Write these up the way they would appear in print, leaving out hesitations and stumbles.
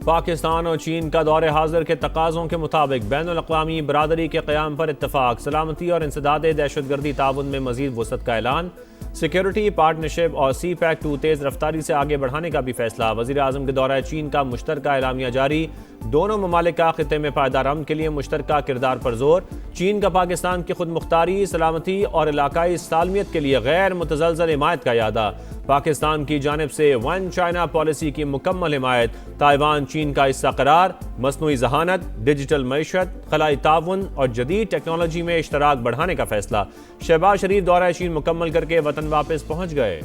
पाकिस्तान और चीन का दौरे हाजिर के तकाज़ों के मुताबिक बैनुल-अक़वामी बरादरी के क़याम पर इत्तफ़ाक़, सलामती और इंसदाद दहशतगर्दी ताउन में मज़ीद वुसअत का ऐलान, सिक्योरिटी पार्टनरशिप और CPEC-2 तेज़ रफ्तारी से आगे बढ़ाने का भी फैसला। वज़ीर आज़म के दौरा चीन का मुश्तरका एलामिया जारी, दोनों ममालिक का ख़ित्ते में पायदार अमन के लिए मुश्तरका किरदार पर जोर। चीन का पाकिस्तान की खुद मुख्तारी, सलामती और इलाकाई सालमियत के लिए गैर मुतज़लज़ल हिमायत का यादा। पाकिस्तान की जानिब से वन चाइना पॉलिसी की मुकम्मल हिमायत। ताइवान चीन का हिस्सा करार, मसनूई ज़हानत, डिजिटल मईशत, खलाई ताउन और जदीद टेक्नोलॉजी में इश्तराक बढ़ाने का फैसला। शहबाज शरीफ दौरा चीन मुकम्मल करके वतन वापस पहुंच गए।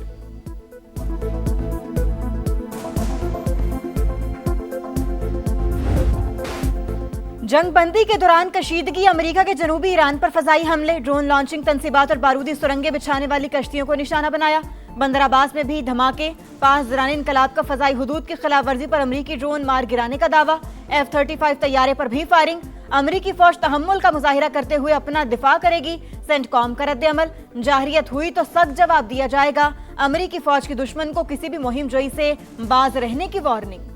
जंगबंदी के दौरान कशीदगी, अमेरिका के जनूबी ईरान पर फजाई हमले, ड्रोन लॉन्चिंग तनसीबात और बारूदी सुरंगें बिछाने वाली कश्तियों को निशाना बनाया। बंदर अब्बास में भी धमाके, पास दौरान इनकलाब का फजाई हुदूद की खिलाफ वर्जी पर अमरीकी ड्रोन मार गिराने का दावा। F-35 तैयारे पर भी फायरिंग, अमरीकी फौज तहम्मुल का मुजाहिरा करते हुए अपना दिफा करेगी। सेंटकॉम का रद्द-ए-अमल, जाहिरियत हुई तो सख्त जवाब दिया जाएगा। अमरीकी फौज के दुश्मन को किसी भी मुहिम जोई से बाज रहने की वार्निंग।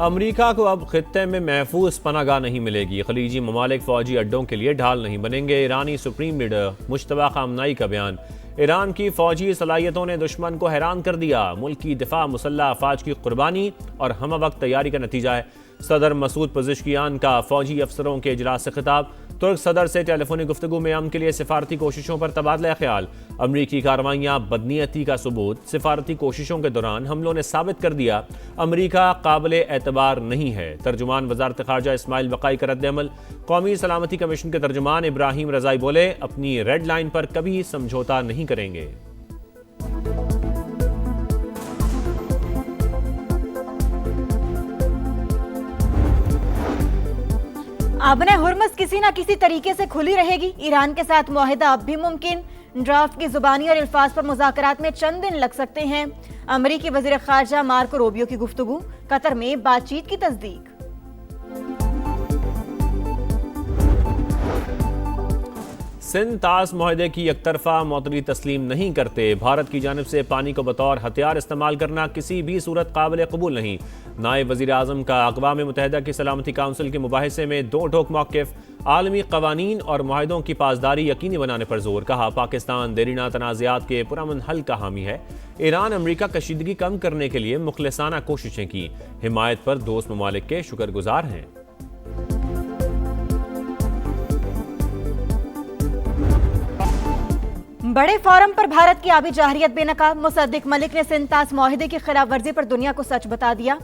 अमरीका को अब खित्ते में महफूज पनागाह नहीं मिलेगी। खलीजी ममालिक फौजी अड्डों के लिए ढाल नहीं बनेंगे। ईरानी सुप्रीम लीडर मुश्तबा खामनाई का बयान। ईरान की फौजी सलाहियतों ने दुश्मन को हैरान कर दिया। मुल्क की दिफा मुसल्लह अफवाज की कुर्बानी और हम वक्त तैयारी का नतीजा है। सदर मसूद पज़ेश्कियान का फौजी अफसरों के इजलास से खिताब। तुर्क सदर से टेलीफोनिक गुफ्तगू में अमन के लिए सिफारती कोशिशों पर तबादला ख्याल। अमरीकी कार्रवाइयाँ बदनीयती का सबूत, सिफारती कोशिशों के दौरान हमलों ने साबित कर दिया अमरीका काबिल एतबार नहीं है। तर्जुमान वजारत ख़ारजा इस्माइल वक़ाई का रद्द-ए-अमल। कौमी सलामती कमीशन के तर्जुमान इब्राहिम रज़ाई बोले, अपनी रेड लाइन पर कभी समझौता नहीं करेंगे। आबने हुर्मस किसी न किसी तरीके से खुली रहेगी। ईरान के साथ मुआहिदा अब भी मुमकिन। ड्राफ्ट की जुबानी और अल्फाज पर मुज़ाकरात में चंद दिन लग सकते हैं। अमरीकी वज़ीर ख़ारजा मार्को रूबियो की गुफ्तगू, कतर में बातचीत की तस्दीक। सिंध तास मुआहदे की एकतरफा मौतरी तस्लीम नहीं करते। भारत की जानिब से पानी को बतौर हथियार इस्तेमाल करना किसी भी सूरत काबिल कबूल नहीं। नायब वज़ीर आज़म का अक़वाम मुत्तहिदा की सलामती काउंसिल के मुबाहिसे में दो टोक मौक़िफ़। आलमी क़वानीन और मुआहदों की पासदारी यकीनी बनाने पर जोर। कहा, पाकिस्तान देरीना तनाज़ात के पुरअमन हल का हामी है। ईरान अमरीका कशीदगी कम करने के लिए मुखलिसाना कोशिशें की। हिमायत पर दोस्त ममालिक के शुक्रगुजार हैं। बड़े फोरम पर भारत की आबी जाहरियत बेनकाब। मुसद्दिक मलिक ने सिंध तास मुआहिदे की खिलाफ वर्जी पर दुनिया को सच बता दिया।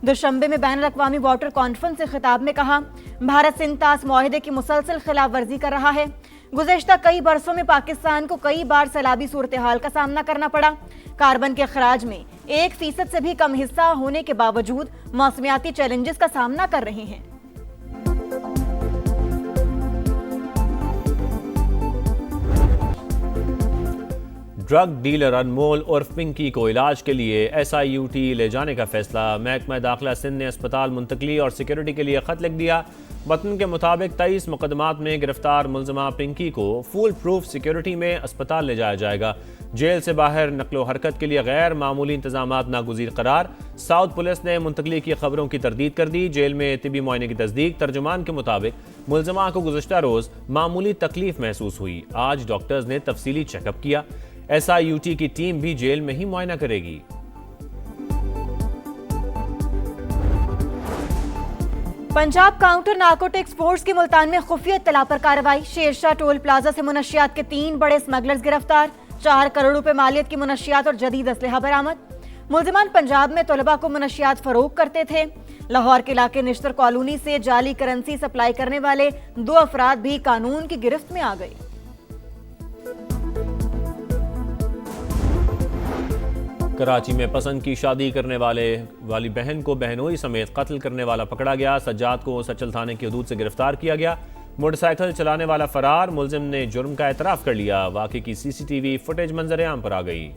दुशंबे में बैनुल अक़वामी वाटर कॉन्फ्रेंस से खिताब में कहा, भारत सिंध तास मुआहिदे की मुसलसल खिलाफ वर्जी कर रहा है। गुज़श्ता कई बरसों में पाकिस्तान को कई बार सैलाबी सूरत हाल का सामना करना पड़ा। कार्बन के अखराज में 1% से भी कम हिस्सा होने के बावजूद मौसमियाती चैलेंजेस का सामना कर रहे हैं। ड्रग डीलर अनमोल उर्फ पिंकी को इलाज के लिए SIUT ले जाने का फैसला। महकमा दाखिला सिंध ने अस्पताल मुंतकली और सिक्योरिटी के लिए खत लिख दिया। वतन के मुताबिक 23 मुकदमात में गिरफ्तार मुलजमा पिंकी को फुल प्रूफ सिक्योरिटी में अस्पताल ले जाया जाएगा। जेल से बाहर नकलो हरकत के लिए गैर मामूली इंतजामात नागुज़ीर करार। साउथ पुलिस ने मुंतकली की खबरों की तरदीद कर दी। जेल में तिबी मुआयने की तस्दीक। तर्जुमान के मुताबिक मुलजमा को गुज़श्ता रोज़ मामूली तकलीफ महसूस हुई। आज डॉक्टर्स ने तफसीली चेकअप किया। SIUT की टीम भी जेल में ही मुआयना करेगी। पंजाब काउंटर नारकोटिक्स फोर्स की मुल्तान में खुफिया इत्तला पर कार्रवाई। शेरशाह टोल प्लाजा से मुनशियात के 3 बड़े स्मगलर्स गिरफ्तार। 4 करोड़ रुपए मालियत की मुनशियात और जदीद असलहा बरामद। मुलजिमान पंजाब में तलबा को मुनशियात फरोख करते थे। लाहौर के इलाके निश्तर कॉलोनी से जाली करेंसी सप्लाई करने वाले 2 अफराद भी कानून की गिरफ्त में आ गए। कराची में पसंद की शादी करने वाली बहन को बहनोई समेत कत्ल करने वाला पकड़ा गया। सज्जाद को सचल थाने की हदूद से गिरफ्तार किया गया। मोटरसाइकिल चलाने वाला फरार। मुलजिम ने जुर्म का एतराफ़ कर लिया। वाक़े की CCTV फुटेज मंजर आम पर आ गई।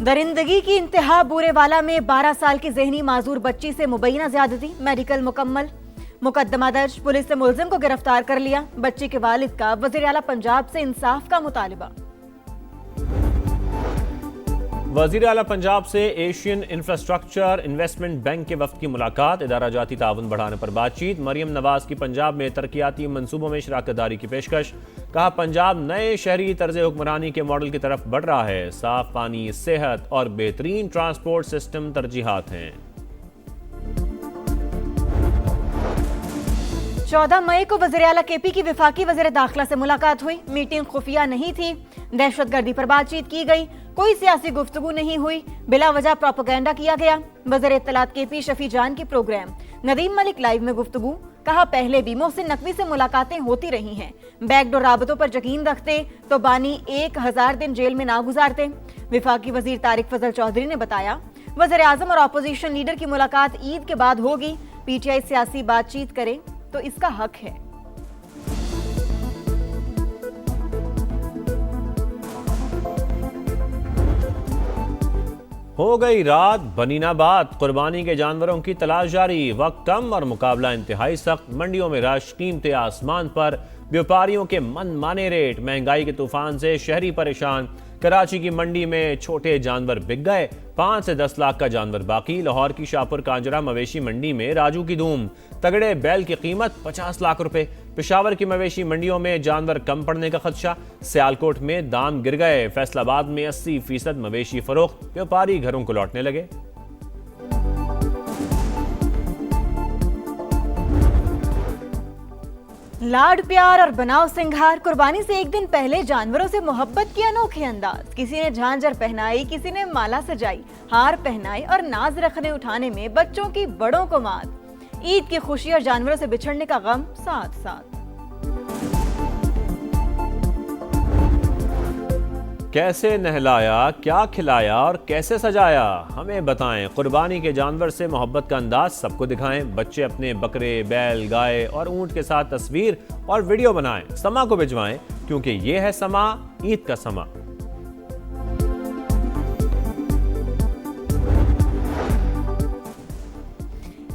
दरिंदगी की इंतहा बूरेवाला में 12 साल की ज़हनी माजूर बच्ची से मुबैना ज्यादती, मेडिकल मुकम्मल। मुकदमा दर्ज, पुलिस ने मुलजिम को गिरफ्तार कर लिया। बच्ची के वालिद का वज़ीर आला पंजाब से इंसाफ का मुतालिबा। वज़ीर आला पंजाब से एशियन इंफ्रास्ट्रक्चर इन्वेस्टमेंट बैंक के वफ्द की मुलाकात, इदारा जाती ताउन बढ़ाने पर बातचीत। मरियम नवाज की पंजाब में तरक्याती मंसूबों में शराकतदारी की पेशकश। कहा, पंजाब नए शहरी तर्ज हुक्मरानी के मॉडल की तरफ बढ़ रहा है। साफ पानी, सेहत और बेहतरीन ट्रांसपोर्ट सिस्टम तरजीहात हैं। 14 मई को वज़ीर आला केपी की विफाकी वज़ीर दाखिला से मुलाकात हुई। मीटिंग खुफिया नहीं थी। दहशतगर्दी पर बातचीत की गई। कोई सियासी गुफ्तगू नहीं हुई। बिला वजह प्रोपेगेंडा किया गया। वज़ीर इत्तलात केपी शफी जान की प्रोग्राम। नदीम मलिक लाइव में गुफ्तगू। कहा, पहले भी मोहसिन नकवी से मुलाकातें होती रही हैं। बैकडोर राबतों पर यकीन रखते तो बानी 1000 दिन जेल में ना गुजारते। विफाकी वज़ीर तारिक फजल चौधरी ने बताया, वज़ीर आज़म और अपोजिशन लीडर की मुलाकात ईद के बाद होगी। पीटीआई सियासी बातचीत करे तो इसका हक है। हो गई रात, बनी ना बात। कुर्बानी के जानवरों की तलाश जारी। वक्त कम और मुकाबला इंतहाई सख्त। मंडियों में रश, कीमतें आसमान पर। व्यापारियों के मनमाने रेट। महंगाई के तूफान से शहरी परेशान। कराची की मंडी में छोटे जानवर बिक गए। 5 से 10 लाख का जानवर बाकी। लाहौर की शाहपुर कांजरा मवेशी मंडी में राजू की धूम। तगड़े बैल की कीमत 50 लाख रुपए। पेशावर की मवेशी मंडियों में जानवर कम पड़ने का खदशा। सियालकोट में दाम गिर गए। फैसलाबाद में 80% मवेशी फरोख्त। व्यापारी घरों को लौटने लगे। लाड प्यार और बनाव सिंगार। कुर्बानी से एक दिन पहले जानवरों से मोहब्बत के अनोखे अंदाज। किसी ने झांझर पहनाई, किसी ने माला सजाई, हार पहनाई और नाज रखने उठाने में बच्चों की बड़ों को मात। ईद की खुशी और जानवरों से बिछड़ने का गम साथ साथ। कैसे नहलाया, क्या खिलाया और कैसे सजाया, हमें बताएं। कुर्बानी के जानवर से मोहब्बत का अंदाज सबको दिखाएं। बच्चे अपने बकरे, बैल, गाय और ऊंट के साथ तस्वीर और वीडियो बनाएं। समा को भिजवाएं, क्योंकि ये है समा, ईद का समा।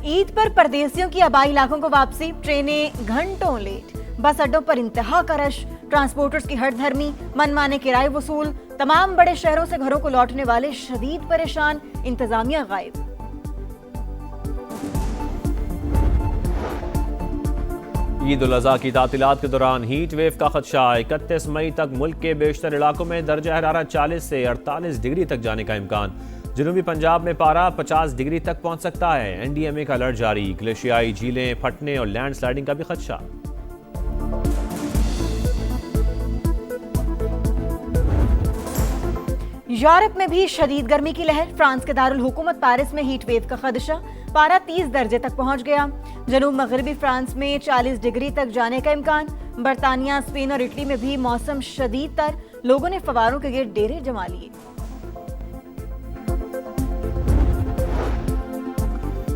ईद पर परदेसियों की आबाई इलाकों को वापसी। ट्रेनें घंटों लेट। बस अड्डों पर इंतहा का रश। ट्रांसपोर्टर्स की हड़धर्मी। मनमाने किराए वसूल। तमाम बड़े शहरों से घरों को लौटने वाले शदीद परेशान। इंतजामिया गायब। ईद उल अज़हा की तातीलात के दौरान हीट वेव का खदशा। 31 मई तक मुल्क के बेशतर इलाकों में दर्जा हरारत 40 से 48 डिग्री तक जाने का इम्कान। जनूबी पंजाब में पारा 50 डिग्री तक पहुंच सकता है। एनडीएमए का अलर्ट जारी। ग्लेशियाई झीलें फटने और लैंडस्लाइडिंग का भी खदशा। यूरोप में भी शदीद गर्मी की लहर। फ्रांस के दारुल हुकूमत पेरिस में हीट वेव का खदशा। पारा 30 दर्जे तक पहुंच गया। जनूब मगरबी फ्रांस में 40 डिग्री तक जाने का इम्कान। बरतानिया, स्पेन और इटली में भी मौसम शदीद तर। लोगों ने फवारों के गिर्द डेरे जमा लिए।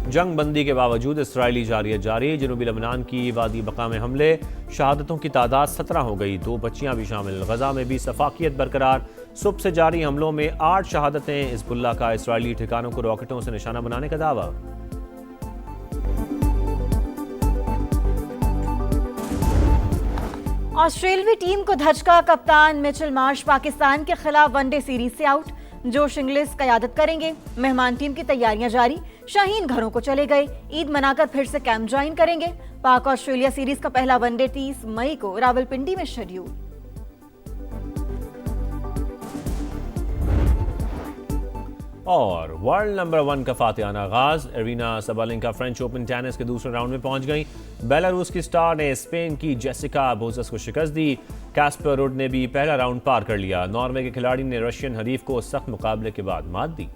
जंग बंदी के बावजूद इसराइली जारियत जारी। जनूबी लबनान की वादी बका में हमले। शहादतों की तादाद 17 हो गई। 2 बच्चियां भी शामिल। गजा में भी सफाकियत बरकरार। सुबह से जारी हमलों में 8 शहादतें। हिज़्बुल्लाह का इसराइली ठिकानों को रॉकेटों से निशाना बनाने का दावा। ऑस्ट्रेलियाई टीम को धचका। कप्तान मिचेल मार्श पाकिस्तान के खिलाफ वनडे सीरीज से आउट। जोश इंग्लिस कयादत करेंगे। मेहमान टीम की तैयारियां जारी। शाहीन घरों को चले गए। ईद मनाकर फिर से कैंप ज्वाइन करेंगे। पाक ऑस्ट्रेलिया सीरीज का पहला वनडे 30 मई को रावलपिंडी में शेड्यूल। और वर्ल्ड नंबर 1 का फातिहाना आगाज। Arena Sabalenka French open tennis के दूसरे राउंड में पहुंच गई। बेलारूस की स्टार ने स्पेन की जेसिका बोजस को शिकस्त दी। कैस्पर रुड ने भी पहला राउंड पार कर लिया। नॉर्वे के खिलाड़ी ने रशियन हरीफ को सख्त मुकाबले के बाद मात दी।